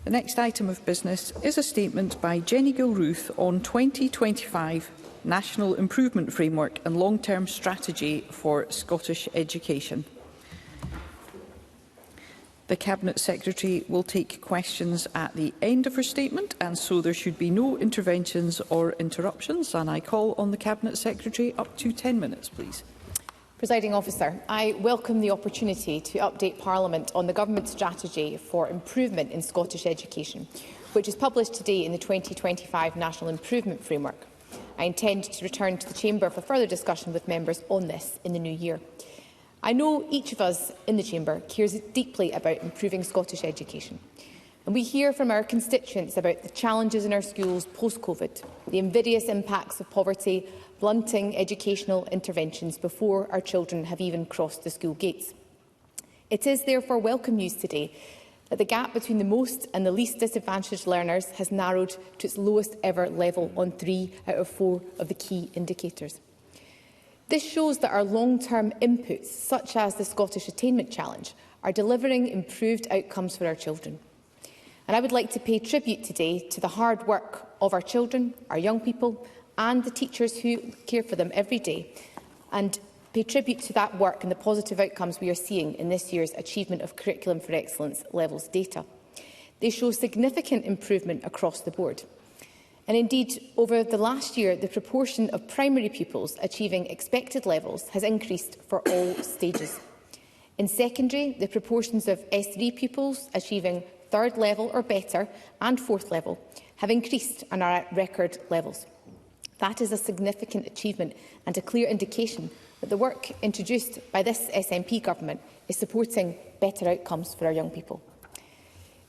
The next item of business is a statement by Jenny Gilruth on 2025 National Improvement Framework and Long-Term Strategy for Scottish Education. The Cabinet Secretary will take questions at the end of her statement, and so there should be no interventions or interruptions. And I call on the Cabinet Secretary. Up to 10 minutes, please. Presiding Officer, I welcome the opportunity to update Parliament on the Government strategy for improvement in Scottish education, which is published today in the 2025 National Improvement Framework. I intend to return to the Chamber for further discussion with members on this in the new year. I know each of us in the Chamber cares deeply about improving Scottish education. And we hear from our constituents about the challenges in our schools post-COVID, the invidious impacts of poverty, blunting educational interventions before our children have even crossed the school gates. It is therefore welcome news today that the gap between the most and the least disadvantaged learners has narrowed to its lowest ever level on 3 out of 4 of the key indicators. This shows that our long-term inputs, such as the Scottish Attainment Challenge, are delivering improved outcomes for our children. And I would like to pay tribute today to the hard work of our children, our young people and the teachers who care for them every day, and pay tribute to that work and the positive outcomes we are seeing in this year's Achievement of Curriculum for Excellence levels data. They show significant improvement across the board. And indeed, over the last year, the proportion of primary pupils achieving expected levels has increased for all stages. In secondary, the proportions of S3 pupils achieving 3rd level or better and 4th level have increased and are at record levels. That is a significant achievement and a clear indication that the work introduced by this SNP government is supporting better outcomes for our young people.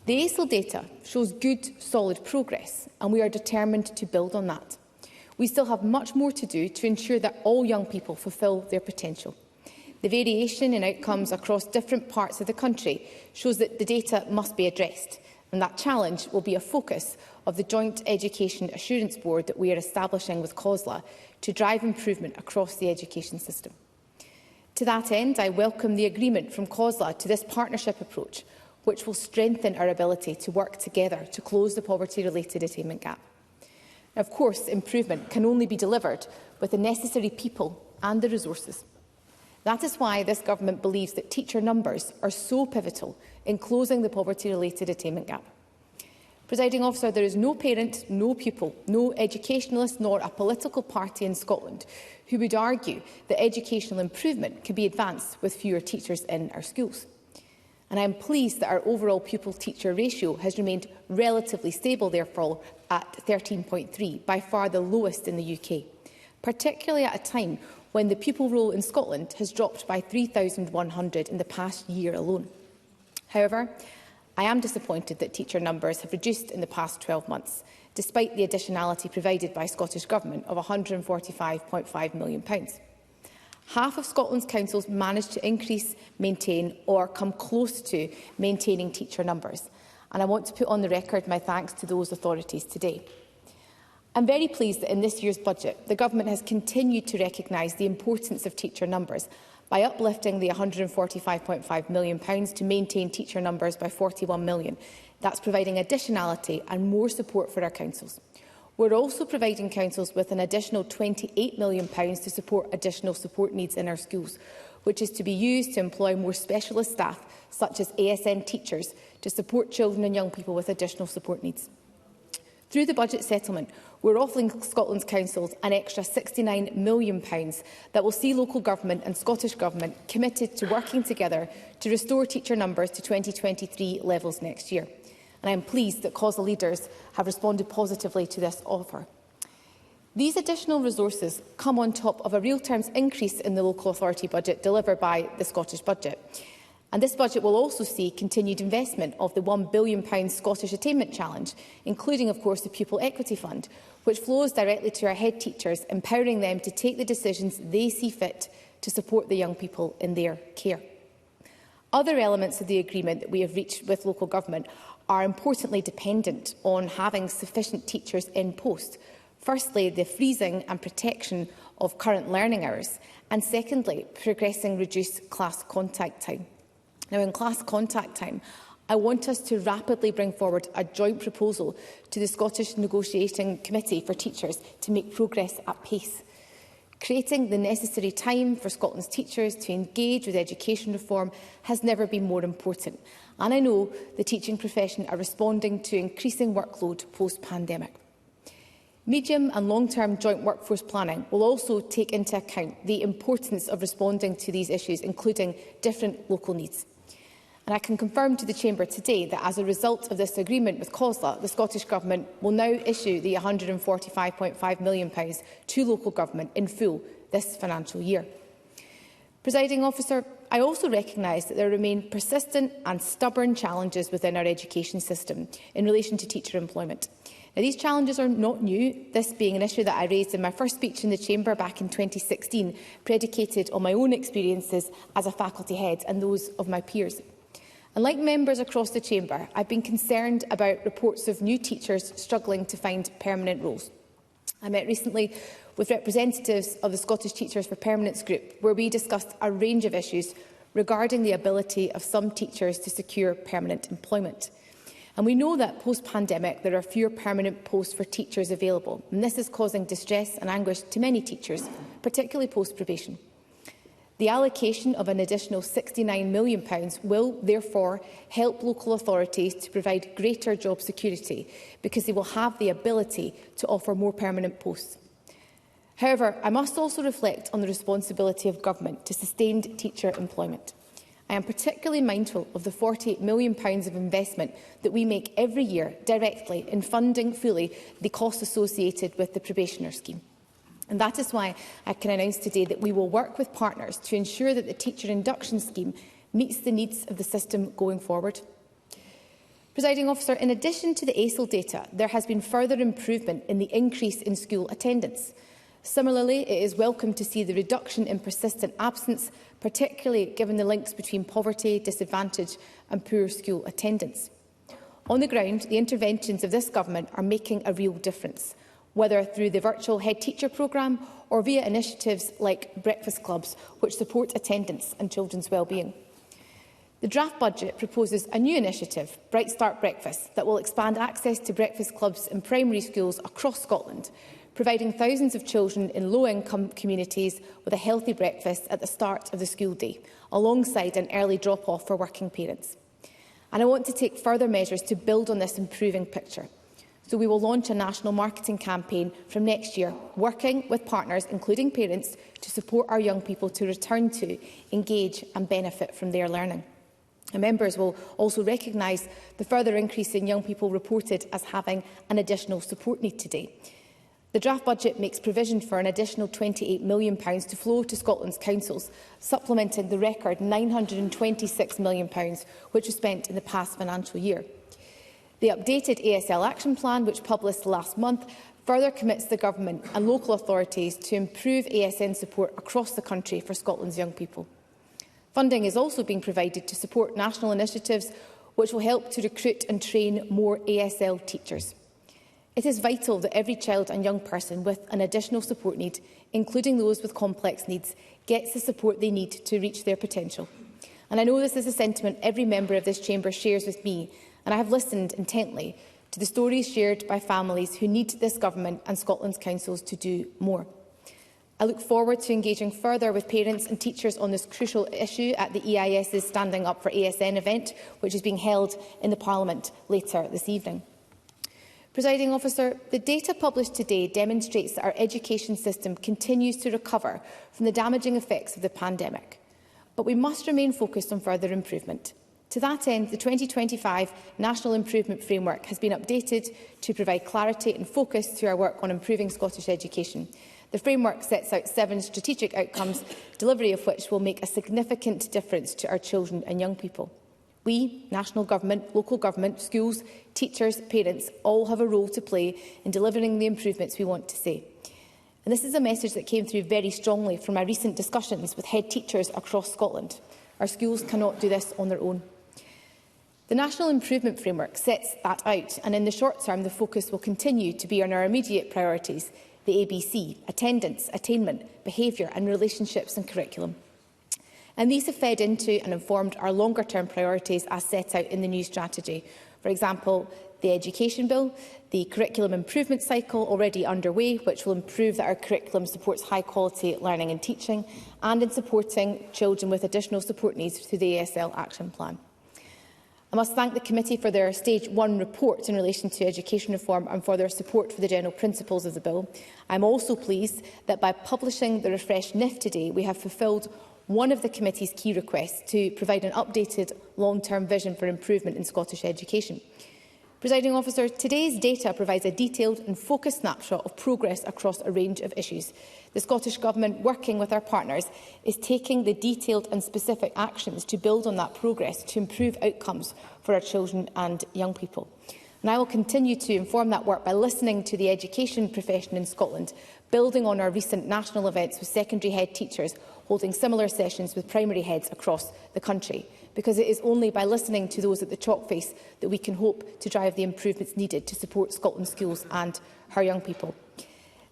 The ACIL data shows good, solid progress, and we are determined to build on that. We still have much more to do to ensure that all young people fulfil their potential. The variation in outcomes across different parts of the country shows that the data must be addressed, and that challenge will be a focus of the Joint Education Assurance Board that we are establishing with COSLA to drive improvement across the education system. To that end, I welcome the agreement from COSLA to this partnership approach, which will strengthen our ability to work together to close the poverty-related attainment gap. Of course, improvement can only be delivered with the necessary people and the resources. That is why this government believes that teacher numbers are so pivotal in closing the poverty-related attainment gap. Presiding Officer, there is no parent, no pupil, no educationalist nor a political party in Scotland who would argue that educational improvement can be advanced with fewer teachers in our schools. And I am pleased that our overall pupil-teacher ratio has remained relatively stable, therefore, at 13.3, by far the lowest in the UK, particularly at a time when the pupil roll in Scotland has dropped by 3,100 in the past year alone. However, I am disappointed that teacher numbers have reduced in the past 12 months, despite the additionality provided by Scottish Government of £145.5 million. Half of Scotland's councils managed to increase, maintain or come close to maintaining teacher numbers, and I want to put on the record my thanks to those authorities today. I'm very pleased that in this year's budget, the Government has continued to recognise the importance of teacher numbers by uplifting the £145.5 million to maintain teacher numbers by £41 million. That's providing additionality and more support for our councils. We're also providing councils with an additional £28 million to support additional support needs in our schools, which is to be used to employ more specialist staff, such as ASN teachers, to support children and young people with additional support needs. Through the budget settlement, we're offering Scotland's councils an extra £69 million that will see local government and Scottish Government committed to working together to restore teacher numbers to 2023 levels next year. And I am pleased that COSLA leaders have responded positively to this offer. These additional resources come on top of a real terms increase in the local authority budget delivered by the Scottish Budget. And this budget will also see continued investment of the £1 billion Scottish Attainment Challenge, including, of course, the Pupil Equity Fund, which flows directly to our head teachers, empowering them to take the decisions they see fit to support the young people in their care. Other elements of the agreement that we have reached with local government are importantly dependent on having sufficient teachers in post. Firstly, the freezing and protection of current learning hours, and secondly, progressing reduced class contact time. Now, in class contact time, I want us to rapidly bring forward a joint proposal to the Scottish Negotiating Committee for Teachers to make progress at pace. Creating the necessary time for Scotland's teachers to engage with education reform has never been more important, and I know the teaching profession are responding to increasing workload post-pandemic. Medium and long-term joint workforce planning will also take into account the importance of responding to these issues, including different local needs. And I can confirm to the Chamber today that as a result of this agreement with COSLA, the Scottish Government will now issue the £145.5 million to local government in full this financial year. Presiding Officer, I also recognise that there remain persistent and stubborn challenges within our education system in relation to teacher employment. Now, these challenges are not new, this being an issue that I raised in my first speech in the Chamber back in 2016, predicated on my own experiences as a faculty head and those of my peers. And like members across the Chamber, I've been concerned about reports of new teachers struggling to find permanent roles. I met recently with representatives of the Scottish Teachers for Permanence group, where we discussed a range of issues regarding the ability of some teachers to secure permanent employment. And we know that post-pandemic there are fewer permanent posts for teachers available, and this is causing distress and anguish to many teachers, particularly post-probation. The allocation of an additional £69 million will therefore help local authorities to provide greater job security, because they will have the ability to offer more permanent posts. However, I must also reflect on the responsibility of government to sustained teacher employment. I am particularly mindful of the £48 million of investment that we make every year directly in funding fully the costs associated with the probationer scheme. And that is why I can announce today that we will work with partners to ensure that the teacher induction scheme meets the needs of the system going forward. Presiding Officer, in addition to the ACIL data, there has been further improvement in the increase in school attendance. Similarly, it is welcome to see the reduction in persistent absence, particularly given the links between poverty, disadvantage and poor school attendance. On the ground, the interventions of this government are making a real difference, whether through the virtual head teacher programme or via initiatives like breakfast clubs, which support attendance and children's well-being. The draft budget proposes a new initiative, Bright Start Breakfast, that will expand access to breakfast clubs in primary schools across Scotland, providing thousands of children in low-income communities with a healthy breakfast at the start of the school day, alongside an early drop-off for working parents. And I want to take further measures to build on this improving picture. So we will launch a national marketing campaign from next year, working with partners, including parents, to support our young people to return to, engage and benefit from their learning. And members will also recognise the further increase in young people reported as having an additional support need today. The draft budget makes provision for an additional £28 million to flow to Scotland's councils, supplementing the record £926 million which was spent in the past financial year. The updated ASL Action Plan, which published last month, further commits the Government and local authorities to improve ASN support across the country for Scotland's young people. Funding is also being provided to support national initiatives which will help to recruit and train more ASL teachers. It is vital that every child and young person with an additional support need, including those with complex needs, gets the support they need to reach their potential. And I know this is a sentiment every member of this chamber shares with me, and I have listened intently to the stories shared by families who need this government and Scotland's councils to do more. I look forward to engaging further with parents and teachers on this crucial issue at the EIS's Standing Up for ASN event, which is being held in the Parliament later this evening. Presiding Officer, the data published today demonstrates that our education system continues to recover from the damaging effects of the pandemic. But we must remain focused on further improvement. To that end, the 2025 National Improvement Framework has been updated to provide clarity and focus to our work on improving Scottish education. The framework sets out 7 strategic outcomes, delivery of which will make a significant difference to our children and young people. We, national government, local government, schools, teachers, parents, all have a role to play in delivering the improvements we want to see. And this is a message that came through very strongly from my recent discussions with head teachers across Scotland. Our schools cannot do this on their own. The National Improvement Framework sets that out, and in the short term the focus will continue to be on our immediate priorities, the ABC, attendance, attainment, behaviour and relationships and curriculum. And these have fed into and informed our longer-term priorities as set out in the new strategy. For example, the Education Bill, the Curriculum Improvement Cycle already underway, which will improve that our curriculum supports high-quality learning and teaching, and in supporting children with additional support needs through the ASL Action Plan. I must thank the committee for their Stage 1 report in relation to education reform and for their support for the general principles of the bill. I am also pleased that by publishing the refreshed NIF today, we have fulfilled one of the committee's key requests to provide an updated long-term vision for improvement in Scottish education. Presiding Officer, today's data provides a detailed and focused snapshot of progress across a range of issues. The Scottish Government, working with our partners, is taking the detailed and specific actions to build on that progress to improve outcomes for our children and young people. And I will continue to inform that work by listening to the education profession in Scotland, building on our recent national events with secondary head teachers, holding similar sessions with primary heads across the country, because it is only by listening to those at the chalk face that we can hope to drive the improvements needed to support Scotland's schools and her young people.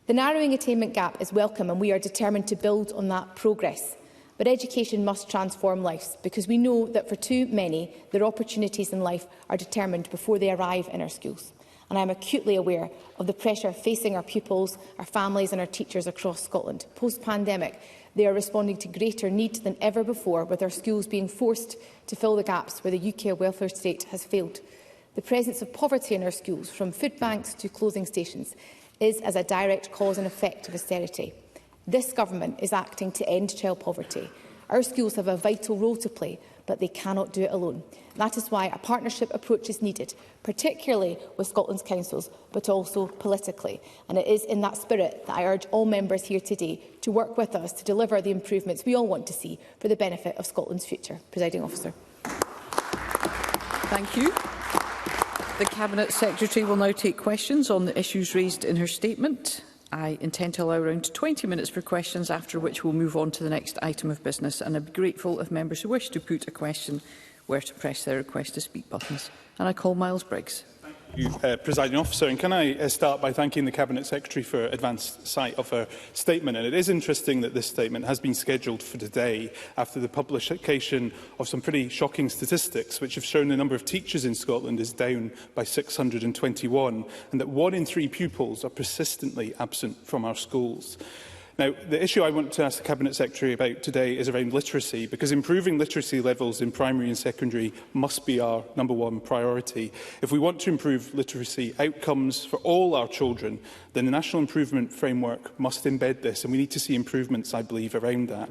The narrowing attainment gap is welcome, and we are determined to build on that progress. But education must transform lives, because we know that for too many, their opportunities in life are determined before they arrive in our schools. And I am acutely aware of the pressure facing our pupils, our families and our teachers across Scotland. Post-pandemic, they are responding to greater need than ever before, with our schools being forced to fill the gaps where the UK welfare state has failed. The presence of poverty in our schools, from food banks to clothing stations, is as a direct cause and effect of austerity. This government is acting to end child poverty. Our schools have a vital role to play, but they cannot do it alone. That is why a partnership approach is needed, particularly with Scotland's councils, but also politically. And it is in that spirit that I urge all members here today to work with us to deliver the improvements we all want to see for the benefit of Scotland's future. Presiding Officer. Thank you. The Cabinet Secretary will now take questions on the issues raised in her statement. I intend to allow around 20 minutes for questions, after which we'll move on to the next item of business. And I'd be grateful if members who wish to put a question were to press their request to speak buttons. And I call Miles Briggs. Thank you, Presiding Officer. And can I start by thanking the Cabinet Secretary for advanced sight of her statement. And it is interesting that this statement has been scheduled for today after the publication of some pretty shocking statistics, which have shown the number of teachers in Scotland is down by 621, and that 1 in 3 pupils are persistently absent from our schools. Now, the issue I want to ask the Cabinet Secretary about today is around literacy, because improving literacy levels in primary and secondary must be our #1 priority. If we want to improve literacy outcomes for all our children, then the National Improvement Framework must embed this, and we need to see improvements, I believe, around that.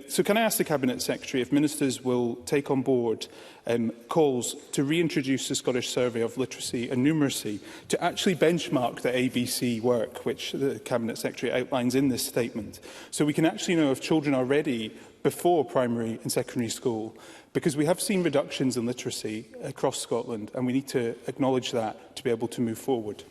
So can I ask the Cabinet Secretary if ministers will take on board calls to reintroduce the Scottish Survey of Literacy and Numeracy to actually benchmark the ABC work, which the Cabinet Secretary outlines in this statement, so we can actually know if children are ready before primary and secondary school, because we have seen reductions in literacy across Scotland, and we need to acknowledge that to be able to move forward.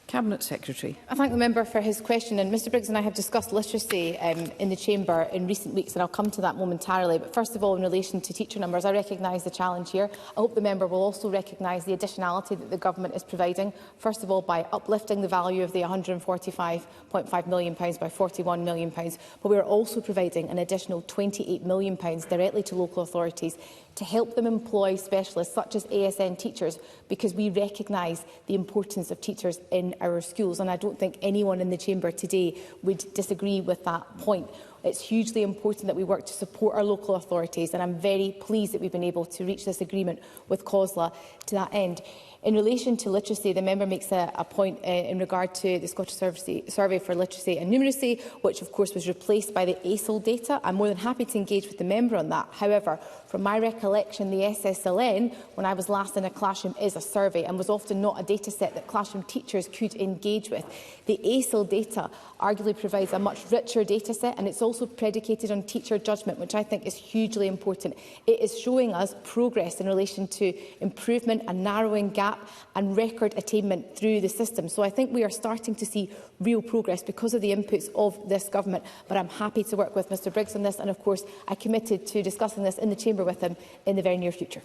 Cabinet Secretary. I thank the member for his question. And Mr Briggs and I have discussed literacy in the Chamber in recent weeks, and I'll come to that momentarily. But first of all, in relation to teacher numbers, I recognise the challenge here. I hope the member will also recognise the additionality that the Government is providing, first of all by uplifting the value of the £145.5 million by £41 million. But we are also providing an additional £28 million directly to local authorities to help them employ specialists such as ASN teachers, because we recognise the importance of teachers in our schools. And I don't think anyone in the Chamber today would disagree with that point. It's hugely important that we work to support our local authorities, and I'm very pleased that we've been able to reach this agreement with COSLA to that end. In relation to literacy, the member makes a point in regard to the Scottish Survey for Literacy and Numeracy, which of course was replaced by the ASL data. I'm more than happy to engage with the member on that. However, from my recollection, the SSLN, when I was last in a classroom, is a survey and was often not a data set that classroom teachers could engage with. The ASL data arguably provides a much richer data set, and it's also predicated on teacher judgment, which I think is hugely important. It is showing us progress in relation to improvement and narrowing gap and record attainment through the system. So I think we are starting to see real progress because of the inputs of this government. But I'm happy to work with Mr Briggs on this, and of course I committed to discussing this in the Chamber with him in the very near future.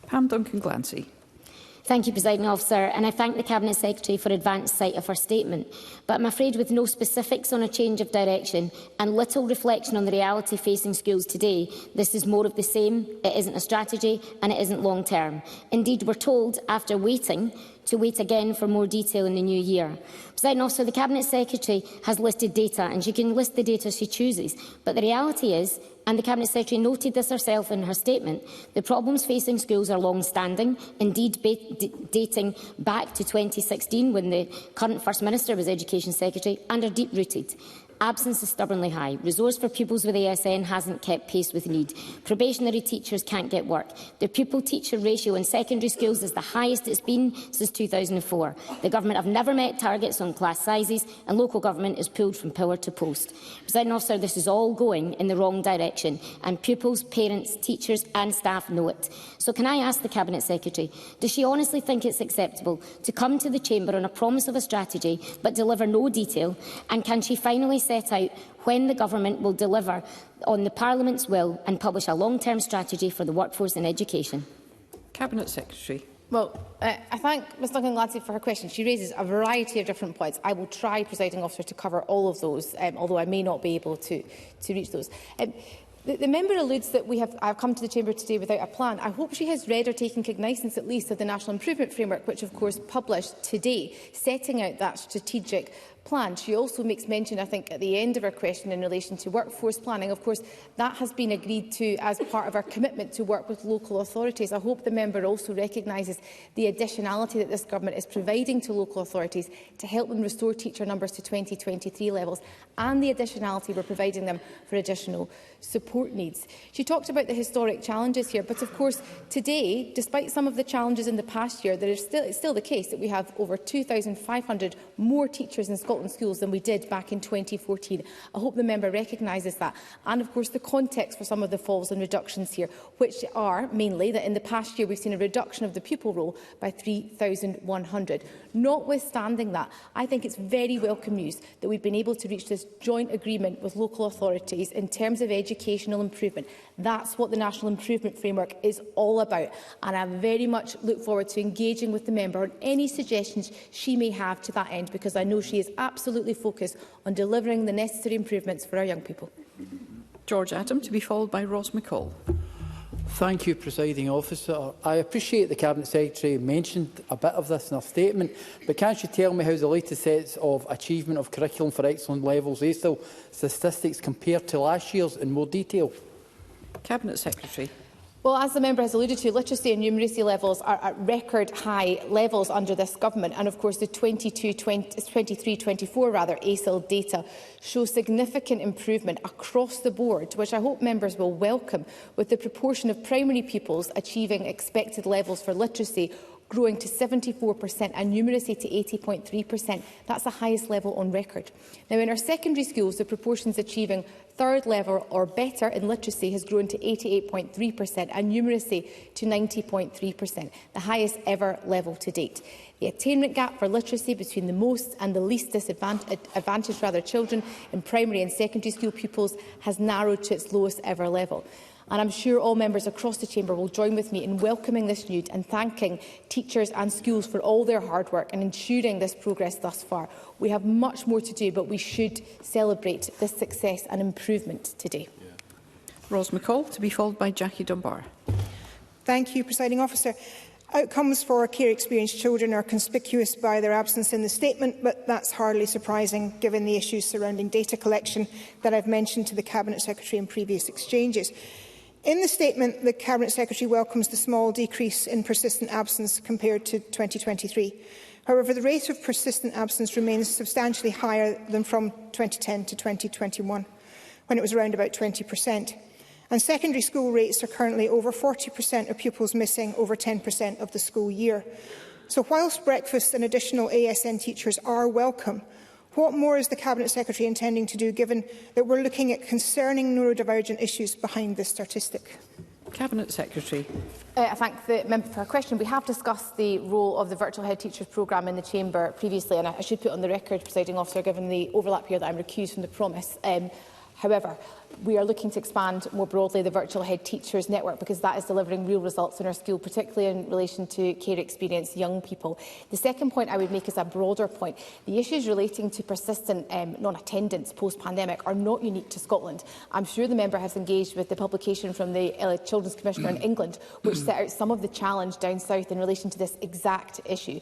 Pam Duncan-Glancy. Thank you, Presiding Officer, and I thank the Cabinet Secretary for advance sight of her statement. But I'm afraid with no specifics on a change of direction and little reflection on the reality facing schools today, this is more of the same, it isn't a strategy and it isn't long term. Indeed, we're told, after waiting, to wait again for more detail in the new year. Presiding Officer, the Cabinet Secretary has listed data, and she can list the data she chooses. But the reality is, and the Cabinet Secretary noted this herself in her statement, the problems facing schools are long-standing, indeed dating back to 2016 when the current First Minister was Education Secretary, and are deep-rooted. Absence is stubbornly high. Resource for pupils with ASN hasn't kept pace with need. Probationary teachers can't get work. The pupil-teacher ratio in secondary schools is the highest it's been since 2004. The Government have never met targets on class sizes, and local government is pulled from pillar to post. Presiding Officer, this is all going in the wrong direction, and pupils, parents, teachers and staff know it. So can I ask the Cabinet Secretary, does she honestly think it's acceptable to come to the Chamber on a promise of a strategy but deliver no detail? And can she finally set out when the Government will deliver on the Parliament's will and publish a long-term strategy for the workforce in education? Cabinet Secretary. Well, I thank Ms Duncan-Gladstone for her question. She raises a variety of different points. I will try, Presiding Officer, to cover all of those, although I may not be able to reach those. The member alludes that I've come to the Chamber today without a plan. I hope she has read or taken cognizance at least of the National Improvement Framework, which of course published today, setting out that strategic plan. She also makes mention, I think, at the end of her question in relation to workforce planning. Of course, that has been agreed to as part of our commitment to work with local authorities. I hope the member also recognises the additionality that this Government is providing to local authorities to help them restore teacher numbers to 2023 levels, and the additionality we're providing them for additional support needs. She talked about the historic challenges here, but of course today, despite some of the challenges in the past year, it's still the case that we have over 2,500 more teachers in Scotland schools than we did back in 2014. I hope the member recognises that, and of course the context for some of the falls and reductions here, which are mainly that in the past year we've seen a reduction of the pupil roll by 3,100. Notwithstanding that, I think it's very welcome news that we've been able to reach this joint agreement with local authorities in terms of educational improvement. That's what the National Improvement Framework is all about, and I very much look forward to engaging with the member on any suggestions she may have to that end, because I know she is absolutely focused on delivering the necessary improvements for our young people. George Adam, to be followed by Ros McCall. Thank you, Presiding Officer. I appreciate the Cabinet Secretary mentioned a bit of this in her statement, but can she tell me how the latest sets of Achievement of Curriculum for Excellent Levels ASIL statistics compare to last year's in more detail? Cabinet Secretary. Well, as the member has alluded to, literacy and numeracy levels are at record high levels under this Government, and of course the 23-24 ASIL data show significant improvement across the board, which I hope members will welcome, with the proportion of primary pupils achieving expected levels for literacy growing to 74% and numeracy to 80.3%. That's the highest level on record. Now, in our secondary schools, the proportions achieving third level or better in literacy has grown to 88.3% and numeracy to 90.3%, the highest ever level to date. The attainment gap for literacy between the most and the least disadvantaged children in primary and secondary school pupils has narrowed to its lowest ever level. And I'm sure all members across the Chamber will join with me in welcoming this news and thanking teachers and schools for all their hard work and ensuring this progress thus far. We have much more to do, but we should celebrate this success and improvement today. Ros McCall, to be followed by Jackie Dunbar. Thank you, Presiding Officer. Outcomes for care experienced children are conspicuous by their absence in the statement, but that's hardly surprising given the issues surrounding data collection that I've mentioned to the Cabinet Secretary in previous exchanges. In the statement, the Cabinet Secretary welcomes the small decrease in persistent absence compared to 2023. However, the rate of persistent absence remains substantially higher than from 2010 to 2021, when it was around about 20%. And secondary school rates are currently over 40% of pupils missing over 10% of the school year. So whilst breakfast and additional ASN teachers are welcome, what more is the Cabinet Secretary intending to do, given that we're looking at concerning neurodivergent issues behind this statistic? Cabinet Secretary. I thank the member for her question. We have discussed the role of the Virtual Head Teachers programme in the Chamber previously, and I should put on the record, Presiding Officer, given the overlap here, that I'm recused from the promise. However, We are looking to expand more broadly the virtual head teachers network because that is delivering real results in our school, particularly in relation to care experienced young people. The second point I would make is a broader point. The issues relating to persistent non-attendance post-pandemic are not unique to Scotland. I'm sure the member has engaged with the publication from the Children's Commissioner in England, which set out some of the challenge down south in relation to this exact issue.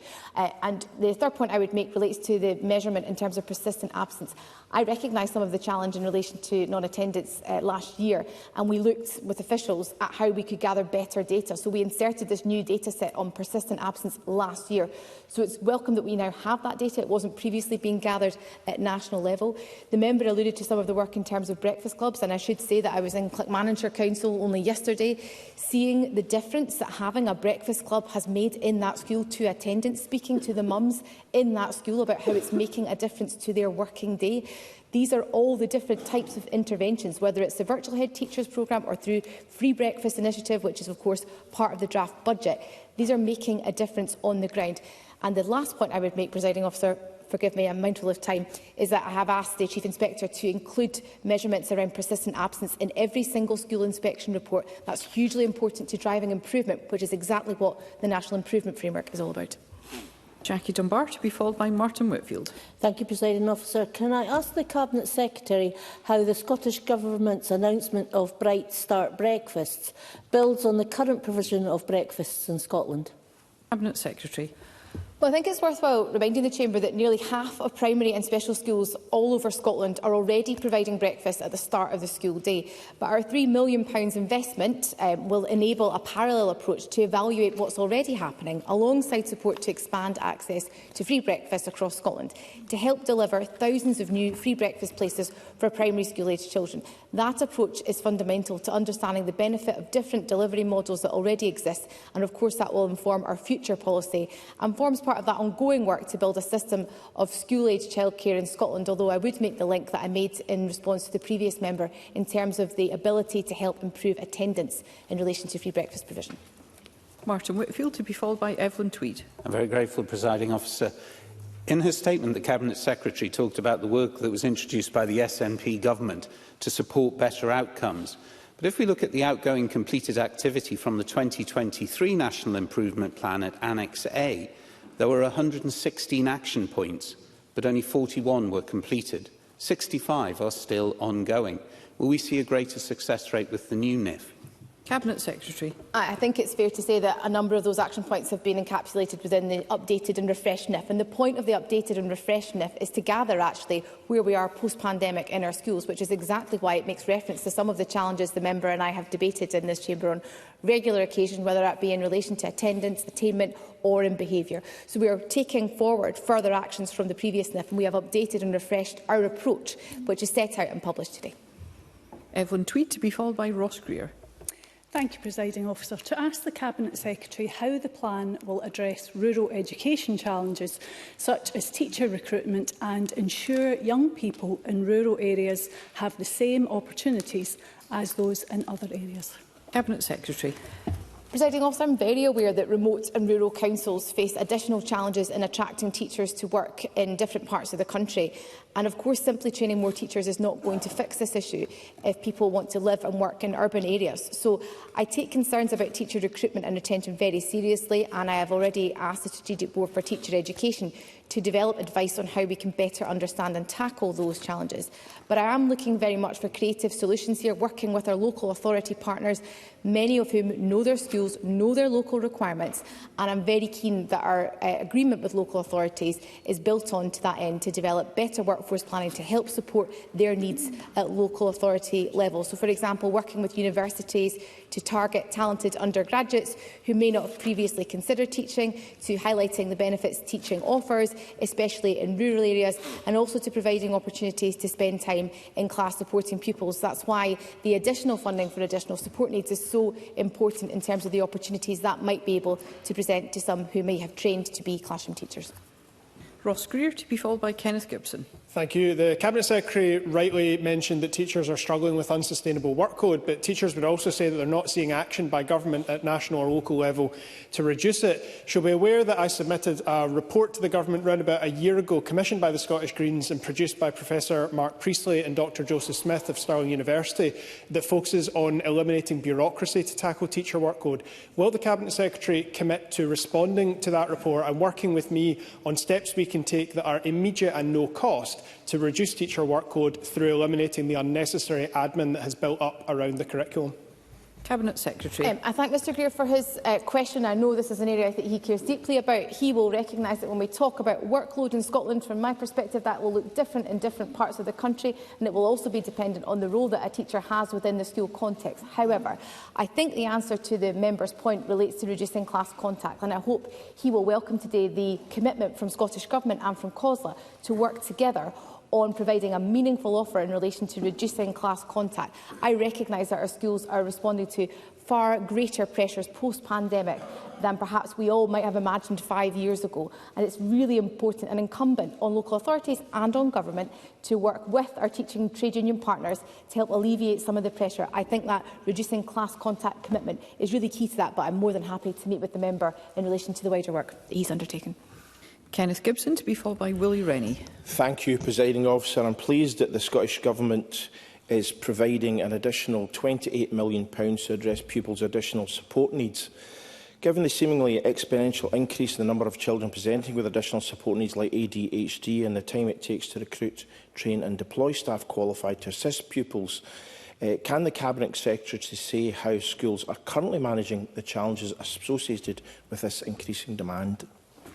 And the third point I would make relates to the measurement in terms of persistent absence. I recognise some of the challenge in relation to non-attendance last year, and we looked with officials at how we could gather better data. So we inserted this new data set on persistent absence last year. So it's welcome that we now have that data. It wasn't previously being gathered at national level. The member alluded to some of the work in terms of breakfast clubs, and I should say that I was in Manager Council only yesterday, seeing the difference that having a breakfast club has made in that school to attendance, speaking to the mums in that school about how it's making a difference to their working day. These are all the different types of interventions, whether it's the Virtual Head Teachers Programme or through Free Breakfast Initiative, which is, of course, part of the draft budget. These are making a difference on the ground. And the last point I would make, Presiding Officer, forgive me, I'm mindful of time, is that I have asked the Chief Inspector to include measurements around persistent absence in every single school inspection report. That's hugely important to driving improvement, which is exactly what the National Improvement Framework is all about. Jackie Dunbar, to be followed by Martin Whitfield. Thank you, Presiding Officer. Can I ask the Cabinet Secretary how the Scottish Government's announcement of Bright Start breakfasts builds on the current provision of breakfasts in Scotland? Cabinet Secretary. Well, I think it's worthwhile reminding the Chamber that nearly half of primary and special schools all over Scotland are already providing breakfast at the start of the school day. But our £3 million investment will enable a parallel approach to evaluate what's already happening, alongside support to expand access to free breakfast across Scotland, to help deliver thousands of new free breakfast places for primary school-aged children. That approach is fundamental to understanding the benefit of different delivery models that already exist, and of course that will inform our future policy and forms part of that ongoing work to build a system of school-aged childcare in Scotland, although I would make the link that I made in response to the previous member in terms of the ability to help improve attendance in relation to free breakfast provision. Martin Whitfield, to be followed by Evelyn Tweed. I'm very grateful, Presiding Officer. In her statement, the Cabinet Secretary talked about the work that was introduced by the SNP government to support better outcomes. But if we look at the outgoing completed activity from the 2023 National Improvement Plan at Annex A, there were 116 action points, but only 41 were completed. 65 are still ongoing. Will we see a greater success rate with the new NIF? Cabinet Secretary. I think it's fair to say that a number of those action points have been encapsulated within the updated and refreshed NIF. And the point of the updated and refreshed NIF is to gather actually where we are post-pandemic in our schools, which is exactly why it makes reference to some of the challenges the member and I have debated in this chamber on regular occasion, whether that be in relation to attendance, attainment or in behaviour. So we are taking forward further actions from the previous NIF, and we have updated and refreshed our approach, which is set out and published today. Evelyn Tweed, to be followed by Ross Greer. Thank you, Presiding Officer. To ask the Cabinet Secretary how the plan will address rural education challenges such as teacher recruitment and ensure young people in rural areas have the same opportunities as those in other areas. Cabinet Secretary. Presiding Officer, I'm very aware that remote and rural councils face additional challenges in attracting teachers to work in different parts of the country. And of course, simply training more teachers is not going to fix this issue if people want to live and work in urban areas. So I take concerns about teacher recruitment and retention very seriously, and I have already asked the Strategic Board for Teacher Education to develop advice on how we can better understand and tackle those challenges. But I am looking very much for creative solutions here, working with our local authority partners, many of whom know their schools, know their local requirements, and I'm very keen that our agreement with local authorities is built on to that end to develop better workforce planning to help support their needs at local authority level. So, for example, working with universities to target talented undergraduates who may not have previously considered teaching, to highlighting the benefits teaching offers, especially in rural areas, and also to providing opportunities to spend time in class supporting pupils. That's why the additional funding for additional support needs is so important in terms of the opportunities that might be able to present to some who may have trained to be classroom teachers. Ross Greer, to be followed by Kenneth Gibson. Thank you. The Cabinet Secretary rightly mentioned that teachers are struggling with unsustainable workload, but teachers would also say that they're not seeing action by government at national or local level to reduce it. She'll be aware that I submitted a report to the government around about a year ago, commissioned by the Scottish Greens and produced by Professor Mark Priestley and Dr Joseph Smith of Stirling University, that focuses on eliminating bureaucracy to tackle teacher workload. Will the Cabinet Secretary commit to responding to that report and working with me on steps we can take that are immediate and no cost to reduce teacher workload through eliminating the unnecessary admin that has built up around the curriculum? Cabinet Secretary. I thank Mr Greer for his question. I know this is an area that he cares deeply about. He will recognise that when we talk about workload in Scotland, from my perspective, that will look different in different parts of the country, and it will also be dependent on the role that a teacher has within the school context. However, I think the answer to the member's point relates to reducing class contact, and I hope he will welcome today the commitment from Scottish Government and from COSLA to work together on providing a meaningful offer in relation to reducing class contact. I recognise that our schools are responding to far greater pressures post-pandemic than perhaps we all might have imagined 5 years ago. And it's really important and incumbent on local authorities and on government to work with our teaching trade union partners to help alleviate some of the pressure. I think that reducing class contact commitment is really key to that, but I'm more than happy to meet with the member in relation to the wider work that he's undertaken. Kenneth Gibson, to be followed by Willie Rennie. Thank you, Presiding Officer. I'm pleased that the Scottish Government is providing an additional £28 million to address pupils' additional support needs. Given the seemingly exponential increase in the number of children presenting with additional support needs like ADHD and the time it takes to recruit, train and deploy staff qualified to assist pupils, can the Cabinet Secretary say how schools are currently managing the challenges associated with this increasing demand?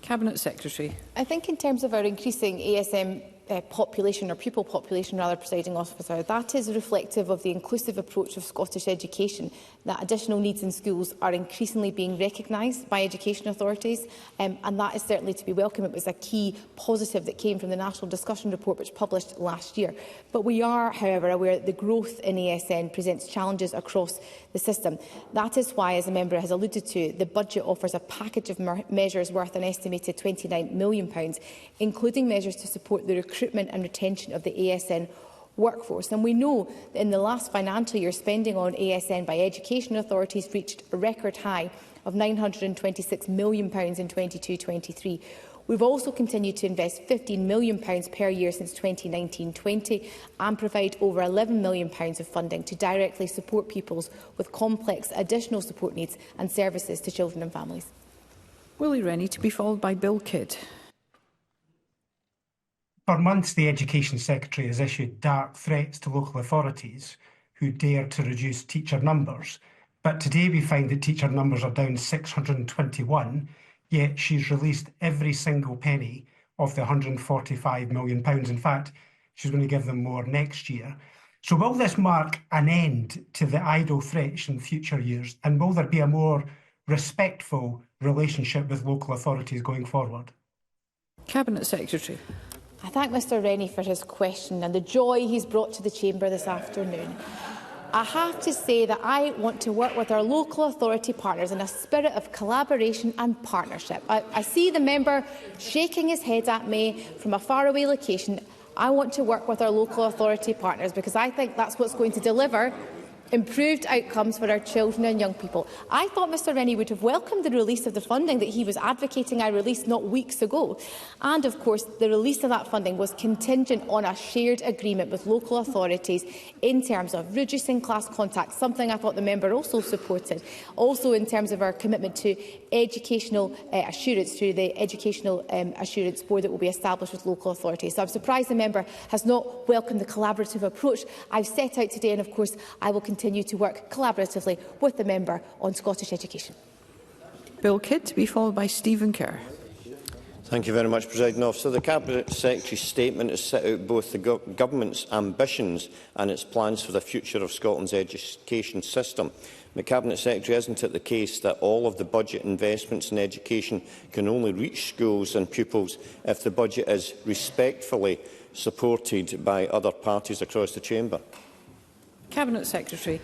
Cabinet Secretary. I think in terms of our increasing ASM population, or pupil population rather, Presiding Officer, that is reflective of the inclusive approach of Scottish education, that additional needs in schools are increasingly being recognised by education authorities, and that is certainly to be welcome. It was a key positive that came from the National Discussion Report which published last year. But we are, however, aware that the growth in ASN presents challenges across the system. That is why, as a member has alluded to, the budget offers a package of measures worth an estimated £29 million, including measures to support the recruitment and retention of the ASN workforce. And we know that in the last financial year, spending on ASN by education authorities reached a record high of £926 million in 22-23. We've also continued to invest £15 million per year since 2019-20 and provide over £11 million of funding to directly support pupils with complex additional support needs and services to children and families. Willie Rennie, to be followed by Bill Kidd. For months, the Education Secretary has issued dark threats to local authorities who dare to reduce teacher numbers. But today we find that teacher numbers are down 621, yet she's released every single penny of the £145 million. In fact, she's going to give them more next year. So will this mark an end to the idle threats in future years? And will there be a more respectful relationship with local authorities going forward? Cabinet Secretary. I thank Mr Rennie for his question and the joy he's brought to the Chamber this afternoon. I have to say that I want to work with our local authority partners in a spirit of collaboration and partnership. I see the member shaking his head at me from a faraway location. I want to work with our local authority partners because I think that's what's going to deliver improved outcomes for our children and young people. I thought Mr Rennie would have welcomed the release of the funding that he was advocating I released not weeks ago. And of course, the release of that funding was contingent on a shared agreement with local authorities in terms of reducing class contact, something I thought the member also supported. Also in terms of our commitment to educational assurance through the Educational Assurance Board that will be established with local authorities. So I'm surprised the member has not welcomed the collaborative approach I've set out today, and of course I will continue to work collaboratively with the member on Scottish education. Bill Kidd, to be followed by Stephen Kerr. Thank you very much, Presiding Officer. The Cabinet Secretary's statement has set out both the Government's ambitions and its plans for the future of Scotland's education system. The Cabinet Secretary, isn't it the case that all of the budget investments in education can only reach schools and pupils if the budget is respectfully supported by other parties across the Chamber? Cabinet Secretary.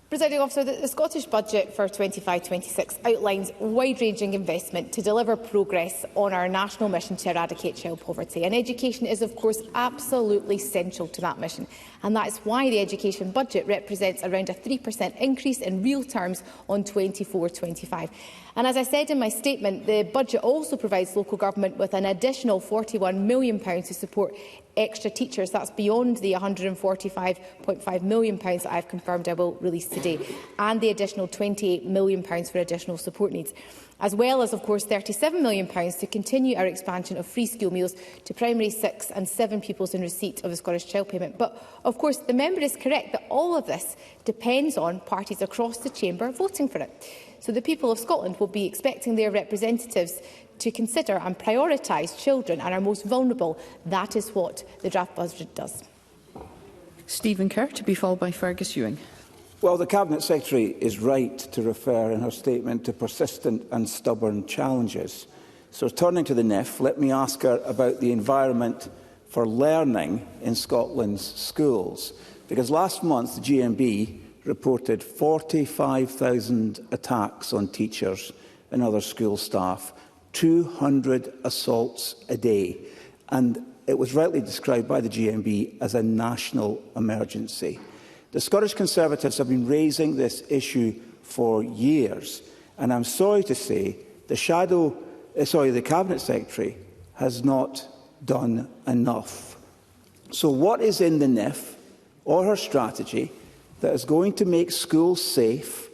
Presiding Officer, the Scottish Budget for 25-26 outlines wide-ranging investment to deliver progress on our national mission to eradicate child poverty. And education is, of course, absolutely central to that mission. And that is why the education budget represents around a 3% increase in real terms on 24-25. And as I said in my statement, the budget also provides local government with an additional £41 million to support extra teachers. That's beyond the £145.5 million that I've confirmed I will release today, and the additional £28 million for additional support needs, as well as, of course, £37 million to continue our expansion of free school meals to primary 6 and 7 pupils in receipt of the Scottish Child Payment. But, of course, the member is correct that all of this depends on parties across the chamber voting for it. So the people of Scotland will be expecting their representatives to consider and prioritise children and our most vulnerable. That is what the draft budget does. Stephen Kerr, to be followed by Fergus Ewing. Well, the Cabinet Secretary is right to refer in her statement to persistent and stubborn challenges. So turning to the NIF, let me ask her about the environment for learning in Scotland's schools. Because last month the GMB reported 45,000 attacks on teachers and other school staff, 200 assaults a day, and it was rightly described by the GMB as a national emergency. The Scottish Conservatives have been raising this issue for years, and I'm sorry to say the Cabinet Secretary has not done enough. So what is in the NIF or her strategy that is going to make schools safe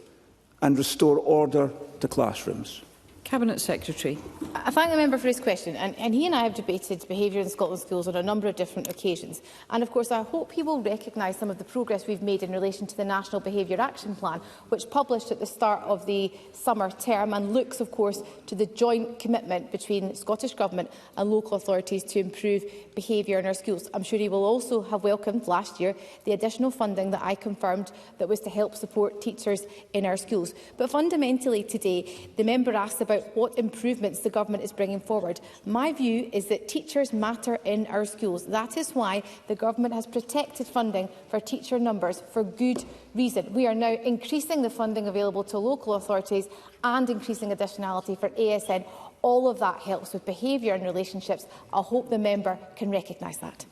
and restore order to classrooms? Cabinet Secretary. I thank the member for his question, and he and I have debated behaviour in Scotland's schools on a number of different occasions. And of course I hope he will recognise some of the progress we've made in relation to the National Behaviour Action Plan, which published at the start of the summer term and looks of course to the joint commitment between Scottish Government and local authorities to improve behaviour in our schools. I'm sure he will also have welcomed last year the additional funding that I confirmed that was to help support teachers in our schools. But fundamentally today, the member asked about what improvements the Government is bringing forward. My view is that teachers matter in our schools. That is why the Government has protected funding for teacher numbers for good reason. We are now increasing the funding available to local authorities and increasing additionality for ASN. All of that helps with behaviour and relationships. I hope the member can recognise that.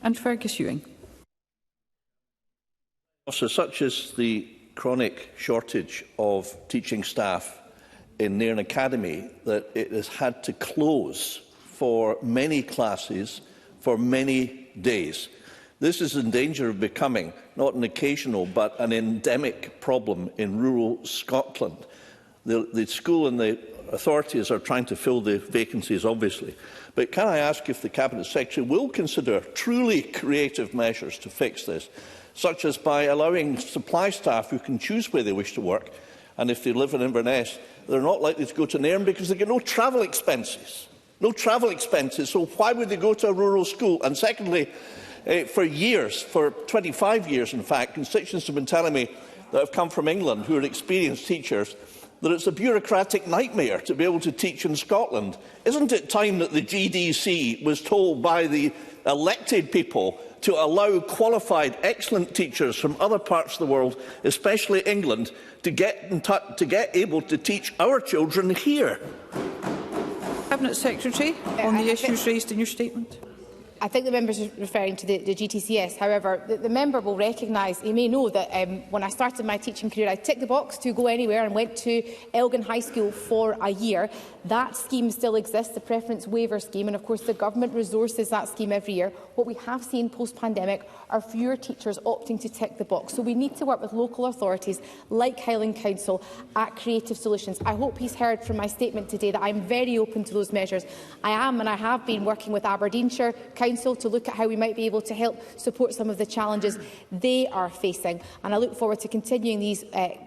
And Fergus Ewing. So such as the chronic shortage of teaching staff in Nairn Academy that it has had to close for many classes for many days. This is in danger of becoming not an occasional but an endemic problem in rural Scotland. The school and the authorities are trying to fill the vacancies, obviously. But can I ask if the Cabinet Secretary will consider truly creative measures to fix this, such as by allowing supply staff who can choose where they wish to work, and if they live in Inverness, they're not likely to go to Nairn because they get no travel expenses. No travel expenses, so why would they go to a rural school? And secondly, for years, for 25 years in fact, constituents have been telling me that have come from England who are experienced teachers that it's a bureaucratic nightmare to be able to teach in Scotland. Isn't it time that the GDC was told by the elected people to allow qualified, excellent teachers from other parts of the world, especially England, to get able to teach our children here? Cabinet Secretary, on the issues raised in your statement. I think the member is referring to the GTCS. However, the member will recognise, he may know that when I started my teaching career, I ticked the box to go anywhere and went to Elgin High School for a year. That scheme still exists, the preference waiver scheme, and of course the Government resources that scheme every year. What we have seen post-pandemic are fewer teachers opting to tick the box. So we need to work with local authorities like Highland Council at creative solutions. I hope he's heard from my statement today that I'm very open to those measures. I am and I have been working with Aberdeenshire Council to look at how we might be able to help support some of the challenges they are facing. And I look forward to continuing these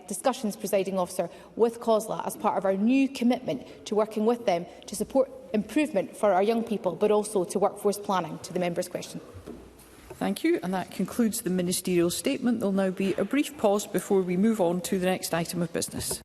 discussions, Presiding Officer, with COSLA as part of our new commitment to working with them to support improvement for our young people, but also to workforce planning, to the member's question. Thank you. And that concludes the ministerial statement. There will now be a brief pause before we move on to the next item of business.